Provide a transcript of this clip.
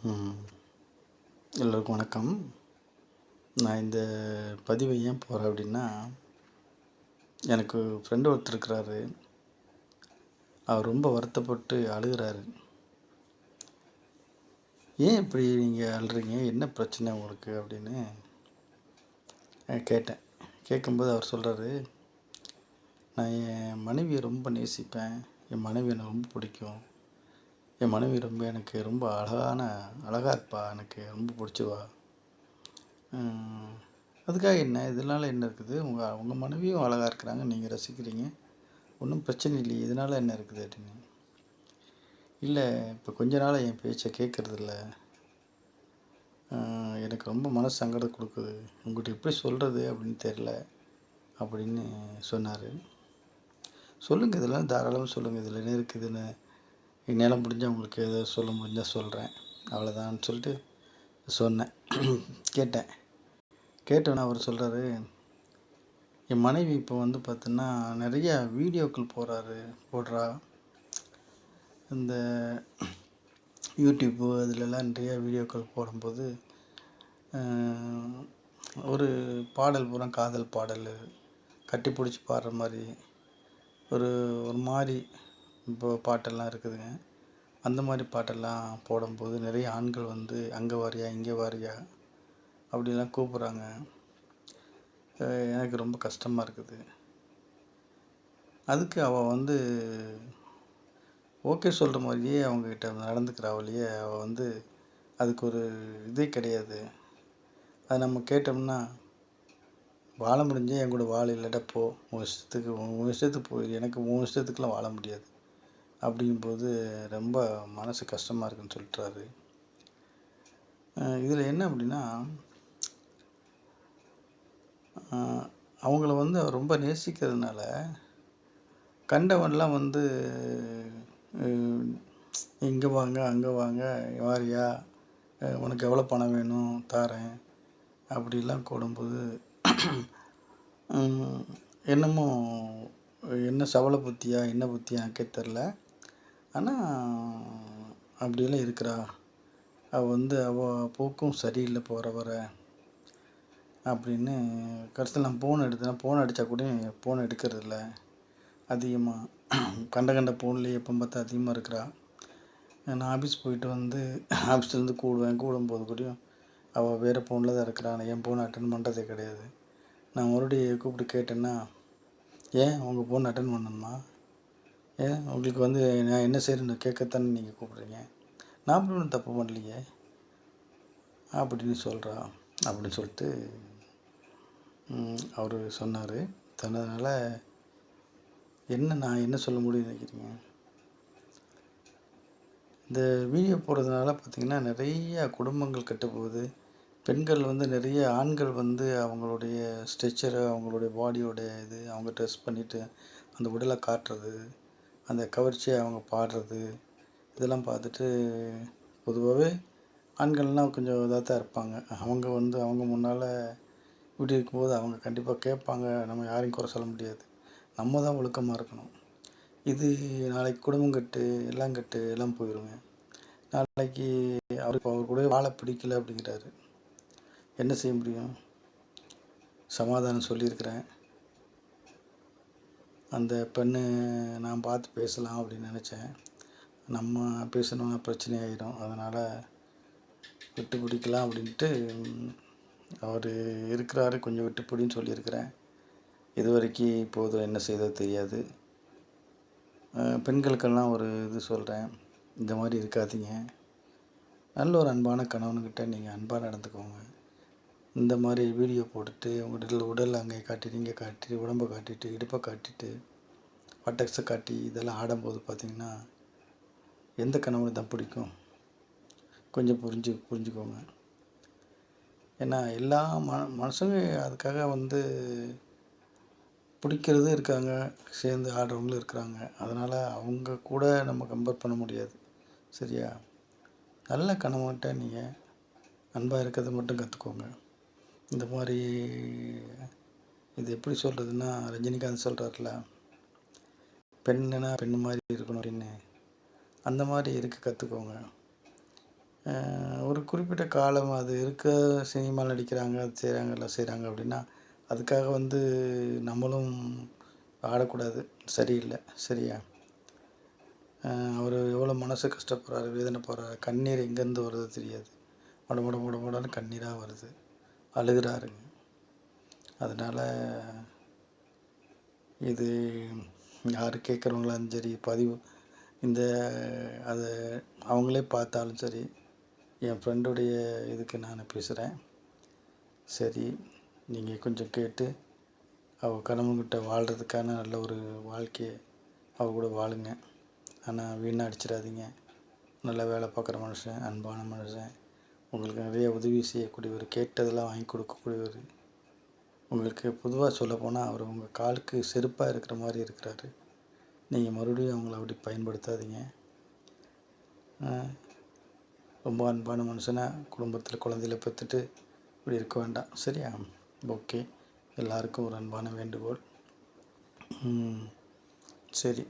ம். எல்லோருக்கும் வணக்கம். நான் இந்த பதிவை ஏன் போடுறேன் அப்படின்னா, எனக்கு ஃப்ரெண்டு ஒருத்தர் இருக்கிறாரு. அவர் ரொம்ப வருத்தப்பட்டு அழுகுறாரு. "ஏன் இப்படி நீங்கள் அழுறீங்க? என்ன பிரச்சனை உங்களுக்கு?" அப்படின்னு கேட்டேன். கேட்கும்போது அவர் சொல்கிறாரு, "நான் என் மனைவியை ரொம்ப நேசிப்பேன். என் மனைவி எனக்கு ரொம்ப பிடிக்கும். என் மனைவி எனக்கு ரொம்ப அழகா இருப்பா. எனக்கு ரொம்ப பிடிச்சவா. அதுக்காக என்ன? இதனால என்ன இருக்குது? உங்கள் மனைவியும் அழகா இருக்கிறாங்க. நீங்கள் ரசிக்கிறீங்க. ஒன்றும் பிரச்சனை இல்லையே. இதனால என்ன இருக்குது?" அப்படின்னு. "இல்லை, இப்போ கொஞ்ச நாளாக என் பேச்சை கேட்குறதில்ல. எனக்கு ரொம்ப மனசு சங்கடம் கொடுக்குது. உங்கள்கிட்ட எப்படி சொல்கிறது அப்படின்னு தெரில." அப்படின்னு சொன்னார். "சொல்லுங்கள், இதெல்லாம் தாராளமாக சொல்லுங்கள். இதில் என்ன இருக்குதுன்னு என்னால் முடிஞ்சால் உங்களுக்கு ஏதாவது சொல்ல முடிஞ்சால் சொல்கிறேன். அவ்வளோதான்னு சொல்லிட்டு சொன்னேன்." கேட்டேன். கேட்டோன்னே அவர் சொல்கிறாரு, "என் மனைவி இப்போ வந்து பார்த்தீங்கன்னா நிறையா வீடியோக்கள் போடுறா. இந்த யூடியூப்பு அதிலெல்லாம் நிறையா வீடியோக்கள் போடும்போது ஒரு பாடல் பூரா காதல் பாடல், கட்டி பிடிச்சி பாடுற மாதிரி ஒரு ஒரு மாதிரி இப்போ பாட்டெல்லாம் இருக்குதுங்க. அந்த மாதிரி பாட்டெல்லாம் போடும்போது நிறைய ஆண்கள் வந்து அங்கே வாரியா இங்கே வாரியா அப்படிலாம் கூப்பிட்றாங்க. எனக்கு ரொம்ப கஷ்டமாக இருக்குது. அதுக்கு அவள் வந்து ஓகே சொல்கிற மாதிரியே அவங்கக்கிட்ட நடந்துக்கிறா ஒழிய, அவள் வந்து அதுக்கு ஒரு இதே கிடையாது. அதை நம்ம கேட்டோம்னா, வாழ முடிஞ்சே என் கூட வாழ, இல்லாட்டா போ, உன் இஷ்டத்துக்கு போயிரு, எனக்கு உன் இஷ்டத்துக்குலாம் வாழ முடியாது." அப்படிங்கும்போது ரொம்ப மனசு கஷ்டமாக இருக்குன்னு சொல்லிட்டாரு. இதில் என்ன அப்படின்னா, அவங்கள வந்து அவர் ரொம்ப நேசிக்கிறதுனால கண்டவன்லாம் வந்து இங்கே வாங்க அங்கே வாங்க வாரியா, உனக்கு எவ்வளோ பணம் வேணும் தாரேன் அப்படிலாம் கூடும்போது என்னமோ என்ன சவலை புத்தியா என்ன புத்தியா எனக்கே தெரில. ஆனால் அப்படியெல்லாம் இருக்கிறா. அவள் போக்கும் சரியில்லை போகிற வர அப்படின்னு. கடைசியில் நான் ஃபோன் அடித்தா கூட ஃபோன் எடுக்கிறதில்ல. அதிகமாக கண்ட ஃபோன்லேயே எப்போ பார்த்தா அதிகமாக இருக்கிறா. நான் ஆஃபீஸ் போயிட்டு வந்து ஆஃபீஸ்லேருந்து கூடும்போது கூடயும் அவள் வேறு ஃபோனில் தான் இருக்கிறா. நான் என் ஃபோன் அட்டன் பண்ணுறதே கிடையாது. நான் மறுபடியும் கூப்பிட்டு கேட்டேன்னா, "ஏன் உங்கள் ஃபோன் அட்டன் பண்ணணுமா? ஏன் உங்களுக்கு வந்து நான் என்ன செய்கிறேன்னு கேட்கத்தானே நீங்கள் கூப்பிட்றீங்க? நான் அப்படி ஒன்றும் தப்பு பண்ணலையே." அப்படின்னு சொல்கிறா. அப்படின்னு சொல்லிட்டு அவர் சொன்னார். சொன்னதுனால நான் என்ன சொல்ல முடியும்னு நினைக்கிறீங்க? இந்த வீடியோ போடுறதுனால பார்த்திங்கன்னா நிறைய குடும்பங்கள் கெட்டுப்போகுது. பெண்கள் வந்து நிறைய ஆண்கள் வந்து அவங்களுடைய ஸ்ட்ரெச்சரை, அவங்களுடைய பாடியோடைய அவங்க ட்ரெஸ் பண்ணிவிட்டு அந்த உடலை காட்டுறது, அந்த கவர்ச்சியை அவங்க பாடுறது, இதெல்லாம் பார்த்துட்டு பொதுவாகவே ஆண்கள்லாம் கொஞ்சம் இதாக தான் இருப்பாங்க. அவங்க வந்து அவங்க முன்னால் இப்படி இருக்கும்போது அவங்க கண்டிப்பாக கேட்பாங்க. நம்ம யாரையும் குறை சொல்ல முடியாது. நம்ம தான் ஒழுக்கமாக இருக்கணும். இது நாளைக்கு குடும்பம் கெட்டு எல்லாம் போயிடுங்க. நாளைக்கு அவருக்கு அவர் கூட வாழ பிடிக்கல அப்படிங்கிறாரு. என்ன செய்ய முடியும்? சமாதானம் சொல்லியிருக்கிறேன். அந்த பெண்ணு நான் பார்த்து பேசலாம் அப்படின்னு நினச்சேன். நம்ம பேசணுன்னா பிரச்சனை ஆகிடும். அதனால் விட்டு பிடிக்கலாம் அப்படின்ட்டு அவர் இருக்கிறாரு. கொஞ்சம் விட்டு பிடின்னு சொல்லியிருக்கிறேன். இது வரைக்கும் போதும், என்ன செய்தோ தெரியாது. பெண்களுக்கெல்லாம் ஒரு இது சொல்கிறேன். இந்த மாதிரி இருக்காதீங்க. நல்ல ஒரு அன்பான கணவன்கிட்ட நீங்கள் அன்பாக நடந்துக்கோங்க. இந்த மாதிரி வீடியோ போட்டுட்டு உங்கள் உடல் அங்கே காட்டிட்டு இங்கே காட்டிட்டு உடம்பை காட்டிட்டு இடுப்பை காட்டிட்டு பட்டக்ஸை காட்டி இதெல்லாம் ஆடும்போது பார்த்திங்கன்னா எந்த கணவனுக்கு தான் பிடிக்கும்? கொஞ்சம் புரிஞ்சுக்கோங்க. ஏன்னா எல்லா மனசுங்க அதுக்காக வந்து பிடிக்கிறதும் இருக்காங்க, சேர்ந்து ஆடுறவங்களும் இருக்கிறாங்க. அதனால் அவங்க கூட நம்ம கம்பேர் பண்ண முடியாது. சரியா? நல்ல கணவன்கிட்ட நீங்கள் அன்பாக இருக்கிறத மட்டும் கற்றுக்கோங்க. இந்த மாதிரி இது எப்படி சொல்கிறதுன்னா, ரஜினிகாந்த் சொல்கிறார்ல, பெண்ணுனா பெண்ணு மாதிரி இருக்கணும் அப்படின்னு. அந்த மாதிரி இருக்க கற்றுக்கோங்க. ஒரு குறிப்பிட்ட காலம் அது இருக்க சினிமாவில் நடிக்கிறாங்க, அது செய்கிறாங்க, எல்லாம் செய்கிறாங்க அப்படின்னா, அதுக்காக வந்து நம்மளும் ஆடக்கூடாது. சரியில்லை. சரியா? அவர் எவ்வளோ மனசு கஷ்டப்படுறாரு, வேதனைப்படுறாரு, கண்ணீர் எங்கேருந்து வருதோ தெரியாது. மட மட மட மடன்னு கண்ணீராக வருது. அழுகுறாருங்க. அதனால் இது யார் கேட்குறவங்களாலும் சரி, பதிவு இந்த அதை அவங்களே பார்த்தாலும் சரி, என் ஃப்ரெண்டுடைய இதுக்கு நான் பேசுகிறேன். சரி, நீங்கள் கொஞ்சம் கேட்டு அவள் கணவன்கிட்ட வாழ்கிறதுக்கான நல்ல ஒரு வாழ்க்கையை அவ கூட வாழுங்க. ஆனால் வீணாக அடிச்சிடாதீங்க. நல்லா வேலை பார்க்குற மனுஷன், அன்பான மனுஷன், உங்களுக்கு நிறைய உதவி செய்யக்கூடியவர், கேட்டதெல்லாம் வாங்கி கொடுக்கக்கூடியவர். உங்களுக்கு பொதுவாக சொல்லப்போனால் அவர் உங்கள் காலுக்கு செருப்பாக இருக்கிற மாதிரி இருக்கிறாரு. நீங்கள் மறுபடியும் அவங்கள அப்படி பயன்படுத்தாதீங்க. ரொம்ப அன்பான மனுஷனாக குடும்பத்தில் குழந்தையில பெற்றுட்டு இப்படி இருக்க வேண்டாம். சரியா? ஓகே. எல்லாருக்கும் ஒரு அன்பான வேண்டுகோள். சரி,